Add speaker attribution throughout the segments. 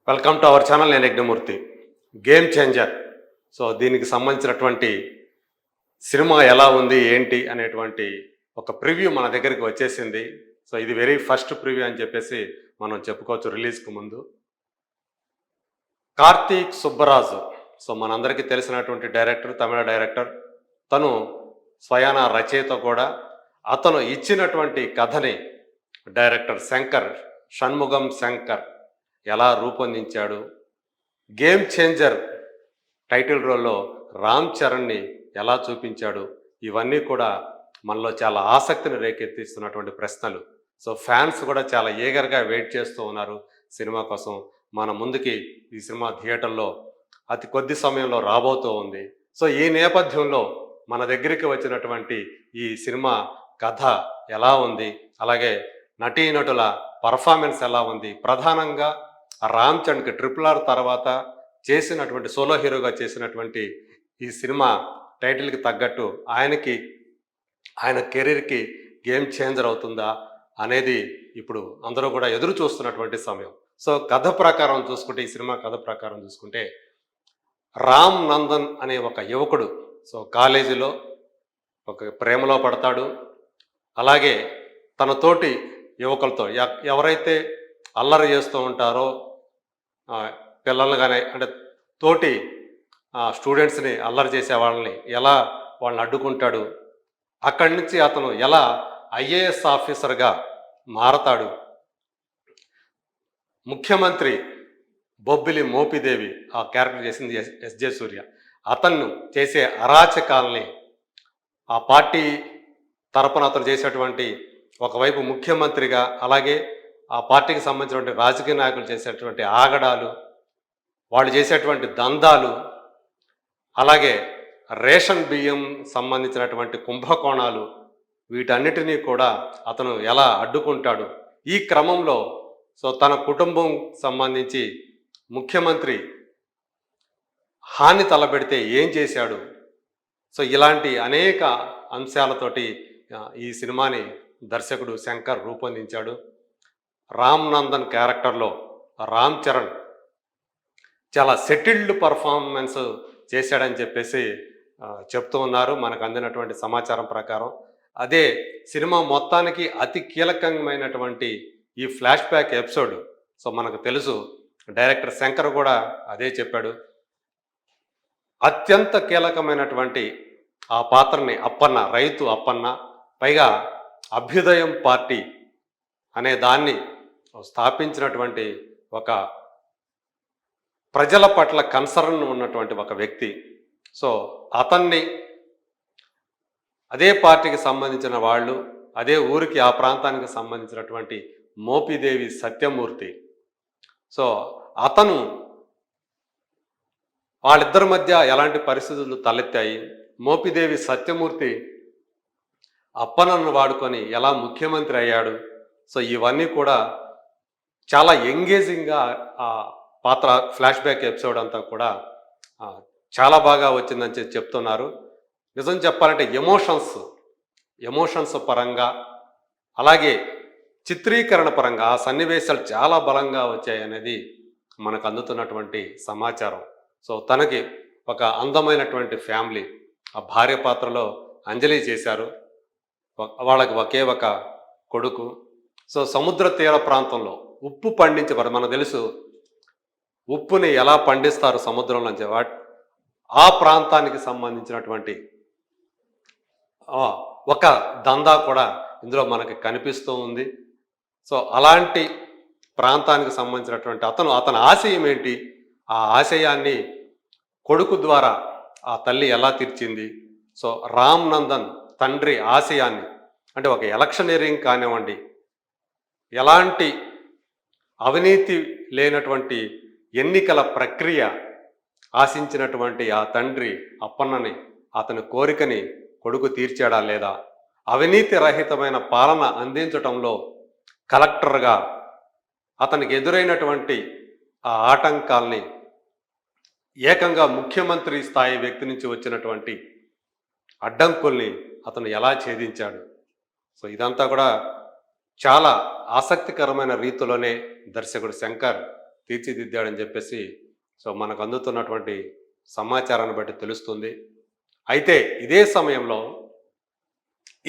Speaker 1: Welcome to our channel. నేను Yagnamurthy. Game changer. So దీనికి సంబంధించినటువంటి సినిమా ఎలా ఉంది ఏంటి అనేటువంటి ఒక ప్రివ్యూ మన దగ్గరికి వచ్చేసింది. సో ఇది వెరీ ఫస్ట్ ప్రివ్యూ అని చెప్పేసి మనం చెప్పుకోవచ్చు రిలీజ్కి ముందు. కార్తీక్ సుబ్బరాజు, సో మనందరికీ తెలిసినటువంటి డైరెక్టర్, తమిళ డైరెక్టర్. తను స్వయాన రచయిత కూడా. అతను ఇచ్చినటువంటి కథని డైరెక్టర్ శంకర్, షణ్ముగం శంకర్ ఎలా రూపొందించాడు. గేమ్ చేంజర్ టైటిల్ రోల్లో రామ్ చరణ్ని ఎలా చూపించాడు. ఇవన్నీ కూడా మనలో చాలా ఆసక్తిని రేకెత్తిస్తున్నటువంటి ప్రశ్నలు. సో ఫ్యాన్స్ కూడా చాలా ఈగర్గా వెయిట్ చేస్తూ ఉన్నారు సినిమా కోసం. మన ముందుకి ఈ సినిమా థియేటర్లో అతి కొద్ది సమయంలో రాబోతూ ఉంది. సో ఈ నేపథ్యంలో మన దగ్గరికి వచ్చినటువంటి ఈ సినిమా కథ ఎలా ఉంది, అలాగే నటీనటుల పర్ఫార్మెన్స్ ఎలా ఉంది, ప్రధానంగా రామ్ చరణ్కి RRR తర్వాత చేసినటువంటి సోలో హీరోగా చేసినటువంటి ఈ సినిమా టైటిల్కి తగ్గట్టు ఆయన కెరీర్కి గేమ్ చేంజర్ అవుతుందా అనేది ఇప్పుడు అందరూ కూడా ఎదురు చూస్తున్నటువంటి సమయం. సో కథ ప్రకారం చూసుకుంటే, ఈ సినిమా కథ ప్రకారం చూసుకుంటే, రామ్ నందన్ అనే ఒక యువకుడు సో కాలేజీలో ఒక ప్రేమలో పడతాడు. అలాగే తన తోటి యువకులతో ఎవరైతే అల్లరి చేస్తూ ఉంటారో, పిల్లల్ని కానీ అంటే తోటి స్టూడెంట్స్ని అల్లరి చేసే వాళ్ళని అడ్డుకుంటాడు. అక్కడి నుంచి అతను ఎలా IAS ఆఫీసర్గా మారతాడు. ముఖ్యమంత్రి బొబ్బిలి మోపిదేవి ఆ క్యారెక్టర్ చేసింది SJ సూర్య. అతను చేసే అరాచకాలని, ఆ పార్టీ తరపున అతను చేసేటువంటి ఒకవైపు ముఖ్యమంత్రిగా, అలాగే ఆ పార్టీకి సంబంధించినటువంటి రాజకీయ నాయకులు చేసేటువంటి ఆగడాలు, వాళ్ళు చేసేటువంటి దందాలు, అలాగే రేషన్ బియ్యం సంబంధించినటువంటి కుంభకోణాలు, వీటన్నిటినీ కూడా అతను ఎలా అడ్డుకుంటాడు. ఈ క్రమంలో సో తన కుటుంబం సంబంధించి ముఖ్యమంత్రి హాని తలబెడితే ఏం చేశాడు. సో ఇలాంటి అనేక అంశాలతోటి ఈ సినిమాని దర్శకుడు శంకర్ రూపొందించాడు. రామ్ నందన్ క్యారెక్టర్లో రామ్ చరణ్ చాలా సెటిల్డ్ పర్ఫార్మెన్స్ చేశాడని చెప్పేసి చెప్తూ ఉన్నారు మనకు అందినటువంటి సమాచారం ప్రకారం. అదే సినిమా మొత్తానికి అతి కీలకమైనటువంటి ఈ ఫ్లాష్ బ్యాక్ ఎపిసోడ్. సో మనకు తెలుసు డైరెక్టర్ శంకర్ కూడా అదే చెప్పాడు. అత్యంత కీలకమైనటువంటి ఆ పాత్రని రైతు అప్పన్న, పైగా అభ్యుదయం పార్టీ అనే దాన్ని స్థాపించినటువంటి ఒక ప్రజల పట్ల కన్సర్న్ ఉన్నటువంటి ఒక వ్యక్తి. సో అతన్ని అదే పార్టీకి సంబంధించిన వాళ్ళు, అదే ఊరికి ఆ ప్రాంతానికి సంబంధించినటువంటి మోపిదేవి సత్యమూర్తి. సో అతను వాళ్ళిద్దరి మధ్య ఎలాంటి పరిస్థితులు తలెత్తాయి, మోపిదేవి సత్యమూర్తి అప్పనను వాడుకొని ఎలా ముఖ్యమంత్రి అయ్యాడు. సో ఇవన్నీ కూడా చాలా ఎంగేజింగ్గా ఆ పాత్ర ఫ్లాష్ బ్యాక్ ఎపిసోడ్ అంతా కూడా చాలా బాగా వచ్చిందని చెప్తున్నారు. నిజం చెప్పాలంటే ఎమోషన్స్ పరంగా, అలాగే చిత్రీకరణ పరంగా ఆ సన్నివేశాలు చాలా బలంగా వచ్చాయి అనేది మనకు అందుతున్నటువంటి సమాచారం. సో తనకి ఒక అందమైనటువంటి ఫ్యామిలీ, ఆ భార్య పాత్రలో అంజలి చేశారు. వాళ్ళకి ఒకే ఒక కొడుకు. సో సముద్ర తీర ప్రాంతంలో ఉప్పు పండించబడి, మనకు తెలుసు ఉప్పుని ఎలా పండిస్తారు సముద్రంలో నుంచి, ఆ ప్రాంతానికి సంబంధించినటువంటి ఒక దందా కూడా ఇందులో మనకి కనిపిస్తూ ఉంది. సో అలాంటి ప్రాంతానికి సంబంధించినటువంటి అతని ఆశయం ఏంటి, ఆ ఆశయాన్ని కొడుకు ద్వారా ఆ తల్లి ఎలా తీర్చింది. సో రామ్ నందన్ తండ్రి ఆశయాన్ని, అంటే ఒక ఎలక్షనీరింగ్ కానివ్వండి, ఎలాంటి అవినీతి లేనటువంటి ఎన్నికల ప్రక్రియ ఆశించినటువంటి ఆ తండ్రి అప్పన్నని, అతని కోరికని కొడుకు తీర్చాడా లేదా, అవినీతి రహితమైన పాలన అందించటంలో కలెక్టర్గా అతనికి ఎదురైనటువంటి ఆ ఆటంకాల్ని, ఏకంగా ముఖ్యమంత్రి స్థాయి వ్యక్తి నుంచి వచ్చినటువంటి అడ్డంకుల్ని అతను ఎలా ఛేదించాడు. సో ఇదంతా కూడా చాలా ఆసక్తికరమైన రీతిలోనే దర్శకుడు శంకర్ తీర్చిదిద్దాడని చెప్పేసి సో మనకు అందుతున్నటువంటి సమాచారాన్ని బట్టి తెలుస్తుంది. అయితే ఇదే సమయంలో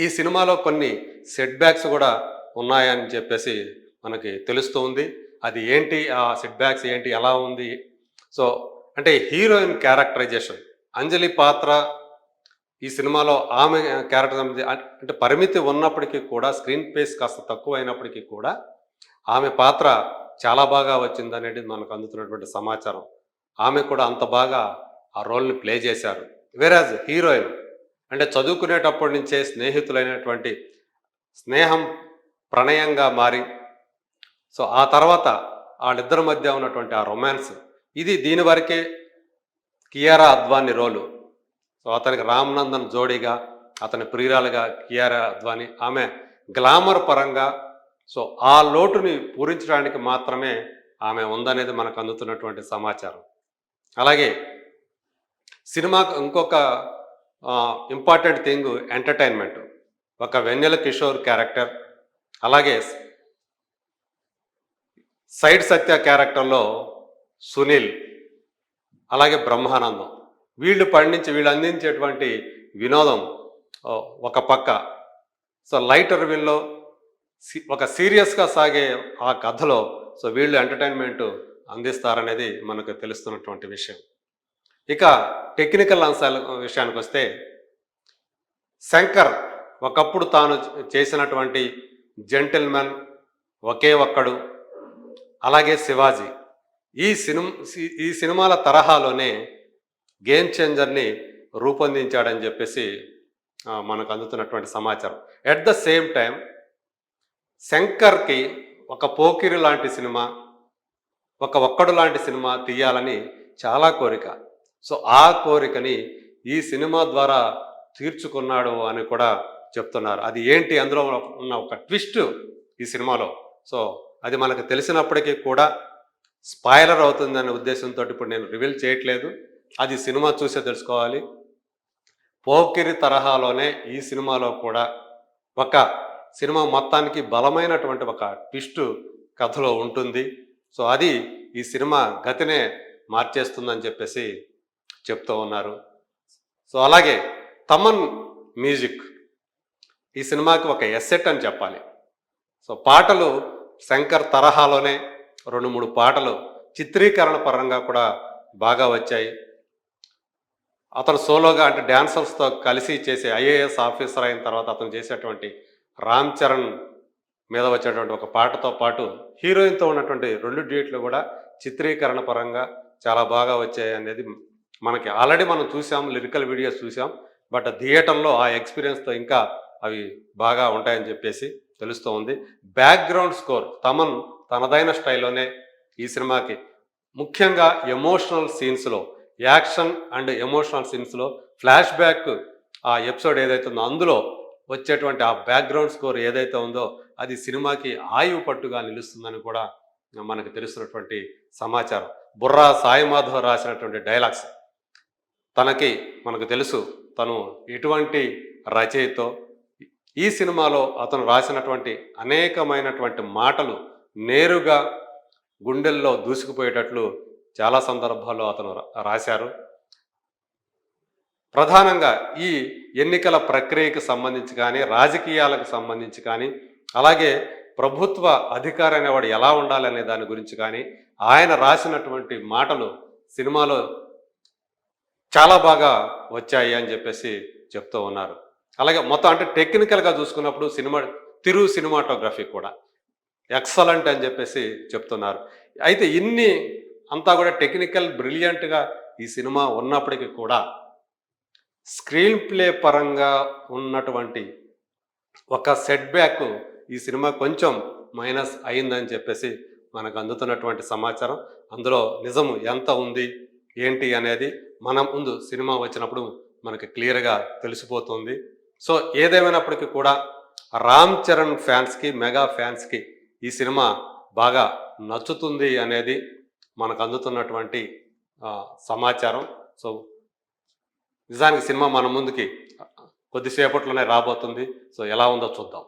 Speaker 1: ఈ సినిమాలో కొన్ని సెట్ బ్యాక్స్ కూడా ఉన్నాయని చెప్పేసి మనకి తెలుస్తూ ఉంది. అది ఏంటి, ఆ సెట్ బ్యాక్స్ ఏంటి, ఎలా ఉంది? సో అంటే హీరోయిన్ క్యారెక్టరైజేషన్ అంజలి పాత్ర ఈ సినిమాలో ఆమె క్యారెక్టర్ అంటే పరిమితి ఉన్నప్పటికీ కూడా స్క్రీన్ స్పేస్ కాస్త తక్కువ అయినప్పటికీ కూడా ఆమె పాత్ర చాలా బాగా వచ్చిందనేది మనకు అందుతున్నటువంటి సమాచారం. ఆమె కూడా అంత బాగా ఆ రోల్ని ప్లే చేశారు. వేరాజ్ హీరోయిన్ అంటే చదువుకునేటప్పటి నుంచే స్నేహితులైనటువంటి స్నేహం ప్రణయంగా మారి సో ఆ తర్వాత వాళ్ళిద్దరి మధ్య ఉన్నటువంటి ఆ రొమాన్స్ ఇది దీని వరకే కియారా అద్వాని రోలు. సో అతనికి రామ్ నందన్ జోడీగా అతని ప్రియురాలుగా కియారా అద్వాని ఆమె గ్లామర్ పరంగా సో ఆ లోటుని పూరించడానికి మాత్రమే ఆమె ఉందనేది మనకు అందుతున్నటువంటి సమాచారం. అలాగే సినిమాకు ఇంకొక ఇంపార్టెంట్ థింగ్ ఎంటర్టైన్మెంట్. ఒక వెన్నెల కిషోర్ క్యారెక్టర్, అలాగే సైడ్ సత్య క్యారెక్టర్లో సునీల్, అలాగే బ్రహ్మానందం వీళ్ళు అందించేటువంటి వినోదం ఒక పక్క. సో లైటర్ విన్లో ఒక సీరియస్గా సాగే ఆ కథలో సో వీళ్ళు ఎంటర్టైన్మెంట్ అందిస్తారనేది మనకు తెలుస్తున్నటువంటి విషయం. ఇక టెక్నికల్ అంశాల విషయానికి వస్తే శంకర్ ఒకప్పుడు తాను చేసినటువంటి జెంటిల్మెన్, ఒకే ఒక్కడు, అలాగే శివాజీ ఈ సినిమాల తరహాలోనే గేమ్ చేంజర్ని రూపొందించాడని చెప్పేసి మనకు అందుతున్నటువంటి సమాచారం. ఎట్ ద సేమ్ టైం శంకర్కి ఒక పోకిరి లాంటి సినిమా, ఒక ఒక్కడు లాంటి సినిమా తీయాలని చాలా కోరిక. సో ఆ కోరికని ఈ సినిమా ద్వారా తీర్చుకున్నాడు అని కూడా చెప్తున్నారు. అది ఏంటి, అందులో ఉన్న ఒక ట్విస్ట్ ఈ సినిమాలో సో అది మనకు తెలిసినప్పటికీ కూడా స్పాయిలర్ అవుతుందనే ఉద్దేశంతో ఇప్పుడు నేను రివీల్ చేయట్లేదు. అది సినిమా చూసే తెలుసుకోవాలి. పోకిరి తరహాలోనే ఈ సినిమాలో కూడా ఒక సినిమా మొత్తానికి బలమైనటువంటి ఒక ట్విస్ట్ కథలో ఉంటుంది. సో అది ఈ సినిమా గతినే మార్చేస్తుందని చెప్పేసి చెప్తూ ఉన్నారు. సో అలాగే తమన్ మ్యూజిక్ ఈ సినిమాకి ఒక ఎసెట్ అని చెప్పాలి. సో పాటలు శంకర్ తరహాలోనే 2-3 పాటలు చిత్రీకరణ పరంగా కూడా బాగా వచ్చాయి. అతను సోలోగా అంటే డాన్సర్స్తో కలిసి చేసే ఐఏఎస్ ఆఫీసర్ అయిన తర్వాత అతను చేసేటువంటి రామ్ చరణ్ మీద వచ్చేటువంటి ఒక పాటతో పాటు హీరోయిన్తో ఉన్నటువంటి 2 డ్యూట్లు కూడా చిత్రీకరణ పరంగా చాలా బాగా వచ్చాయి అనేది మనకి ఆల్రెడీ మనం చూసాం, లిరికల్ వీడియోస్ చూసాం. బట్ థియేటర్లో ఆ ఎక్స్పీరియన్స్తో ఇంకా అవి బాగా ఉంటాయని చెప్పేసి తెలుస్తూ ఉంది. బ్యాక్గ్రౌండ్ స్కోర్ తమన్ తనదైన స్టైల్లోనే ఈ సినిమాకి ముఖ్యంగా ఎమోషనల్ సీన్స్లో, యాక్షన్ అండ్ ఎమోషనల్ సీన్స్లో ఫ్లాష్ బ్యాక్ ఆ ఎపిసోడ్ ఏదైతే ఉందో అందులో వచ్చేటువంటి ఆ బ్యాక్గ్రౌండ్ స్కోర్ ఏదైతే ఉందో అది సినిమాకి ఆయువు పట్టుగా నిలుస్తుందని కూడా మనకు తెలుస్తున్నటువంటి సమాచారం. బుర్రా సాయి మాధవ్ రాసినటువంటి డైలాగ్స్ మనకు తెలుసు తను ఎటువంటి రచయితో. ఈ సినిమాలో అతను రాసినటువంటి అనేకమైనటువంటి మాటలు నేరుగా గుండెల్లో దూసుకుపోయేటట్లు చాలా సందర్భాల్లో అతను రాశారు. ప్రధానంగా ఈ ఎన్నికల ప్రక్రియకు సంబంధించి కానీ, రాజకీయాలకు సంబంధించి కానీ, అలాగే ప్రభుత్వ అధికారి అనేవాడు ఎలా ఉండాలనే దాని గురించి కానీ ఆయన రాసినటువంటి మాటలు సినిమాలో చాలా బాగా వచ్చాయి అని చెప్పేసి చెప్తూ ఉన్నారు. అలాగే మొత్తం అంటే టెక్నికల్గా చూసుకున్నప్పుడు సినిమాటోగ్రఫీ కూడా ఎక్సలెంట్ అని చెప్పేసి చెప్తున్నారు. అయితే ఇన్ని అంతా కూడా టెక్నికల్ బ్రిలియంట్గా ఈ సినిమా ఉన్నప్పటికీ కూడా స్క్రీన్ ప్లే పరంగా ఉన్నటువంటి ఒక సెట్ బ్యాక్ ఈ సినిమా కొంచెం మైనస్ అయిందని చెప్పేసి మనకు అందుతున్నటువంటి సమాచారం. అందులో నిజము ఎంత ఉంది ఏంటి అనేది మనం ముందు సినిమా వచ్చినప్పుడు మనకి క్లియర్గా తెలిసిపోతుంది. సో ఏదేమైనప్పటికీ కూడా రామ్ చరణ్ ఫ్యాన్స్కి, మెగా ఫ్యాన్స్కి ఈ సినిమా బాగా నచ్చుతుంది అనేది మనకు అందుతున్నటువంటి సమాచారం. సో నిజానికి సినిమా మన ముందుకి కొద్దిసేపట్లోనే రాబోతుంది. సో ఎలా ఉందో చూద్దాం.